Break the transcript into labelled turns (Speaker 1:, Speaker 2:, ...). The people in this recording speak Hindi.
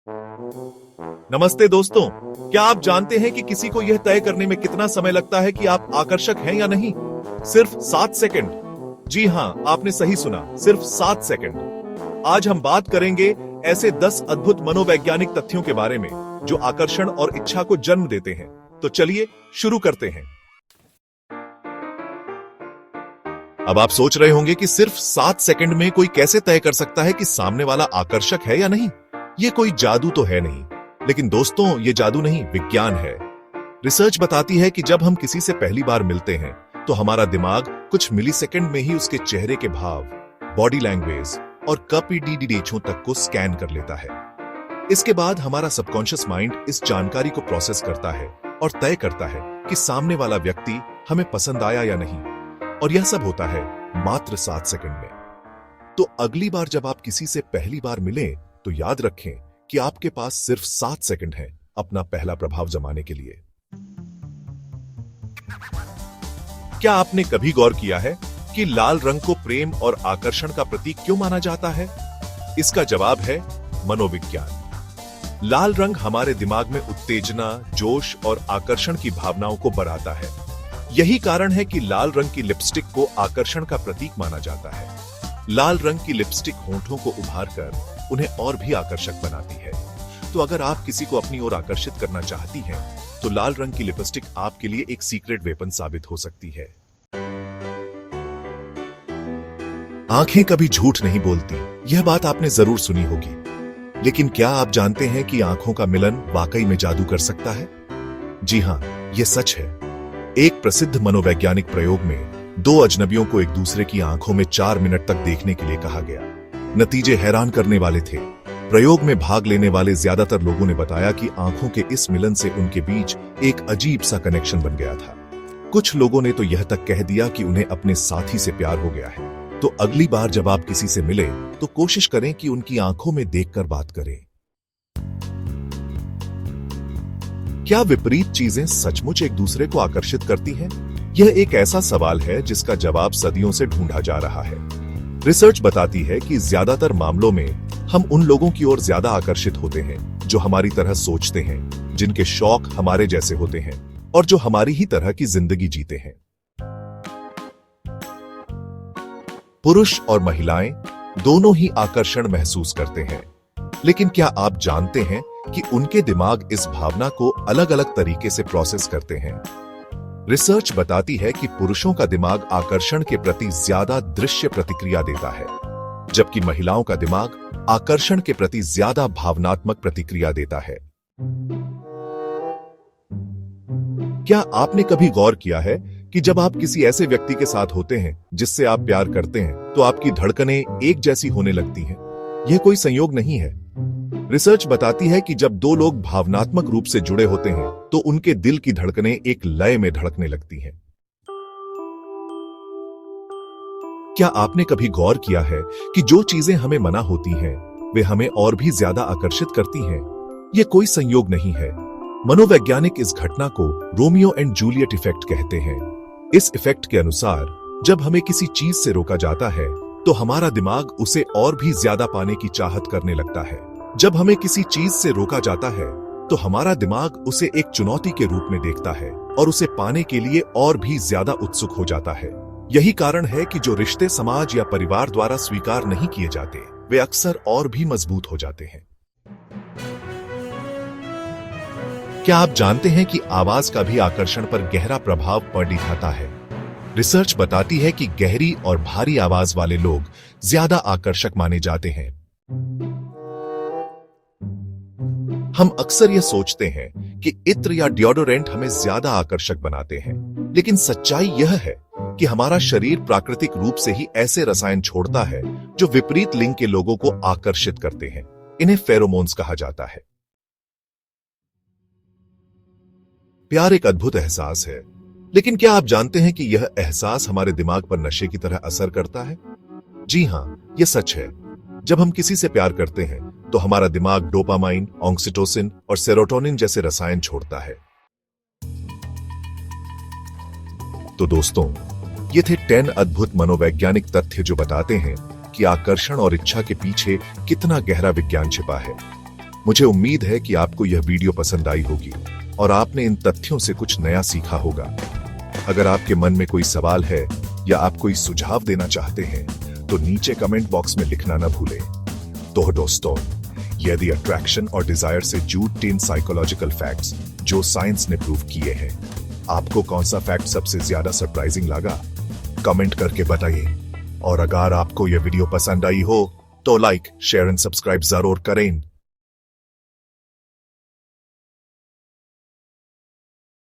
Speaker 1: नमस्ते दोस्तों, क्या आप जानते हैं कि किसी को यह तय करने में कितना समय लगता है कि आप आकर्षक हैं या नहीं? सिर्फ 7 सेकंड। जी हां, आपने सही सुना, सिर्फ 7 सेकंड। आज हम बात करेंगे ऐसे 10 अद्भुत मनोवैज्ञानिक तथ्यों के बारे में जो आकर्षण और इच्छा को जन्म देते हैं। तो चलिए शुरू करते हैं। अब आप सोच रहे होंगे कि सिर्फ 7 सेकंड में कोई कैसे तय कर सकता है कि सामने वाला आकर्षक है या नहीं? ये कोई जादू तो है नहीं, लेकिन दोस्तों ये जादू नहीं, विज्ञान है। रिसर्च बताती है कि जब हम किसी से पहली बार मिलते हैं तो हमारा दिमाग कुछ मिलीसेकंड में ही उसके चेहरे के भाव, बॉडी लैंग्वेज और कपीडीडीडेचों तक को स्कैन कर लेता है। इसके बाद हमारा सबकॉन्शियस माइंड इस जानकारी को प्रोसेस करता है और तय करता है कि सामने वाला व्यक्ति हमें पसंद आया या नहीं। और यह सब होता है मात्र 7 सेकंड में। तो अगली बार जब आप किसी से पहली बार मिलें तो याद रखें कि आपके पास सिर्फ 7 सेकंड है अपना पहला प्रभाव जमाने के लिए। क्या आपने कभी गौर किया है कि लाल रंग को प्रेम और आकर्षण का प्रतीक क्यों माना जाता है? इसका जवाब है मनोविज्ञान। लाल रंग हमारे दिमाग में उत्तेजना, जोश और आकर्षण की भावनाओं को बढ़ाता है। यही कारण है कि लाल रंग की लिपस्टिक को आकर्षण का प्रतीक माना जाता है। लाल रंग की लिपस्टिक होंठों को उभारकर उन्हें और भी आकर्षक बनाती है। तो अगर आप किसी को अपनी ओर आकर्षित करना चाहती हैं, तो लाल रंग की लिपस्टिक आपके लिए एक सीक्रेट वेपन साबित हो सकती है। आंखें कभी झूठ नहीं बोलती, यह बात आपने जरूर सुनी होगी। लेकिन क्या आप जानते हैं कि आंखों का मिलन वाकई में जादू कर सकता है? जी हां, यह सच है। एक प्रसिद्ध मनोवैज्ञानिक प्रयोग में 2 अजनबियों को एक दूसरे की आंखों में 4 मिनट तक देखने के लिए कहा गया। नतीजे हैरान करने वाले थे। प्रयोग में भाग लेने वाले ज्यादातर लोगों ने बताया कि आंखों के इस मिलन से उनके बीच एक अजीब सा कनेक्शन बन गया था। कुछ लोगों ने तो यह तक कह दिया कि उन्हें अपने साथी से प्यार हो गया है। तो अगली बार जब आप किसी से मिले तो कोशिश करें कि उनकी आंखों में देखकर बात करें। क्या विपरीत चीजें सचमुच एक दूसरे को आकर्षित करती हैं? यह एक ऐसा सवाल है जिसका जवाब सदियों से ढूंढा जा रहा है। रिसर्च बताती है कि ज्यादातर मामलों में हम उन लोगों की ओर ज्यादा आकर्षित होते हैं जो हमारी तरह सोचते हैं, जिनके शौक हमारे जैसे होते हैं और जो हमारी ही तरह की जिंदगी जीते हैं। पुरुष और महिलाएं दोनों ही आकर्षण महसूस करते हैं, लेकिन क्या आप जानते हैं कि उनके दिमाग इस भावना को अलग अलग तरीके से प्रोसेस करते हैं? रिसर्च बताती है कि पुरुषों का दिमाग आकर्षण के प्रति ज्यादा दृश्य प्रतिक्रिया देता है, जबकि महिलाओं का दिमाग आकर्षण के प्रति ज्यादा भावनात्मक प्रतिक्रिया देता है। क्या आपने कभी गौर किया है कि जब आप किसी ऐसे व्यक्ति के साथ होते हैं जिससे आप प्यार करते हैं, तो आपकी धड़कनें एक जैसी होने लगती हैं? यह कोई संयोग नहीं है। रिसर्च बताती है कि जब 2 लोग भावनात्मक रूप से जुड़े होते हैं तो उनके दिल की धड़कनें एक लय में धड़कने लगती हैं। क्या आपने कभी गौर किया है कि जो चीजें हमें मना होती हैं, वे हमें और भी ज्यादा आकर्षित करती हैं? यह कोई संयोग नहीं है। मनोवैज्ञानिक इस घटना को रोमियो एंड जूलियट इफेक्ट कहते हैं। इस इफेक्ट के अनुसार जब हमें किसी चीज से रोका जाता है तो हमारा दिमाग उसे और भी ज्यादा पाने की चाहत करने लगता है। जब हमें किसी चीज से रोका जाता है तो हमारा दिमाग उसे एक चुनौती के रूप में देखता है और उसे पाने के लिए और भी ज्यादा उत्सुक हो जाता है। यही कारण है कि जो रिश्ते समाज या परिवार द्वारा स्वीकार नहीं किए जाते, वे अक्सर और भी मजबूत हो जाते हैं। क्या आप जानते हैं कि आवाज का भी आकर्षण पर गहरा प्रभाव दिखाता है? रिसर्च बताती है कि गहरी और भारी आवाज वाले लोग ज्यादा आकर्षक माने जाते हैं। हम अक्सर यह सोचते हैं कि इत्र या डिओडोरेंट हमें ज्यादा आकर्षक बनाते हैं, लेकिन सच्चाई यह है कि हमारा शरीर प्राकृतिक रूप से ही ऐसे रसायन छोड़ता है जो विपरीत लिंग के लोगों को आकर्षित करते हैं। इन्हें फेरोमोन्स कहा जाता है। प्यार एक अद्भुत एहसास है, लेकिन क्या आप जानते हैं कि यह एहसास हमारे दिमाग पर नशे की तरह असर करता है? जी हां, यह सच है। जब हम किसी से प्यार करते हैं तो हमारा दिमाग डोपामाइन, ऑक्सीटोसिन और सेरोटोनिन जैसे रसायन छोड़ता है। तो दोस्तों, ये थे 10 अद्भुत मनोवैज्ञानिक तथ्य जो बताते हैं कि आकर्षण और इच्छा के पीछे कितना गहरा विज्ञान छिपा है। मुझे उम्मीद है कि आपको यह वीडियो पसंद आई होगी और आपने इन तथ्यों से कुछ नया सीखा होगा। अगर आपके मन में कोई सवाल है या आप कोई सुझाव देना चाहते हैं तो नीचे कमेंट बॉक्स में लिखना न भूलें। तो दोस्तों, यदि अट्रैक्शन और डिजायर से जुड़े 10 साइकोलॉजिकल फैक्ट्स जो साइंस ने प्रूव किए हैं, आपको कौन सा फैक्ट सबसे ज्यादा सरप्राइजिंग लगा? कमेंट करके बताइए। और अगर आपको यह वीडियो पसंद आई हो तो लाइक, शेयर एंड सब्सक्राइब जरूर करें।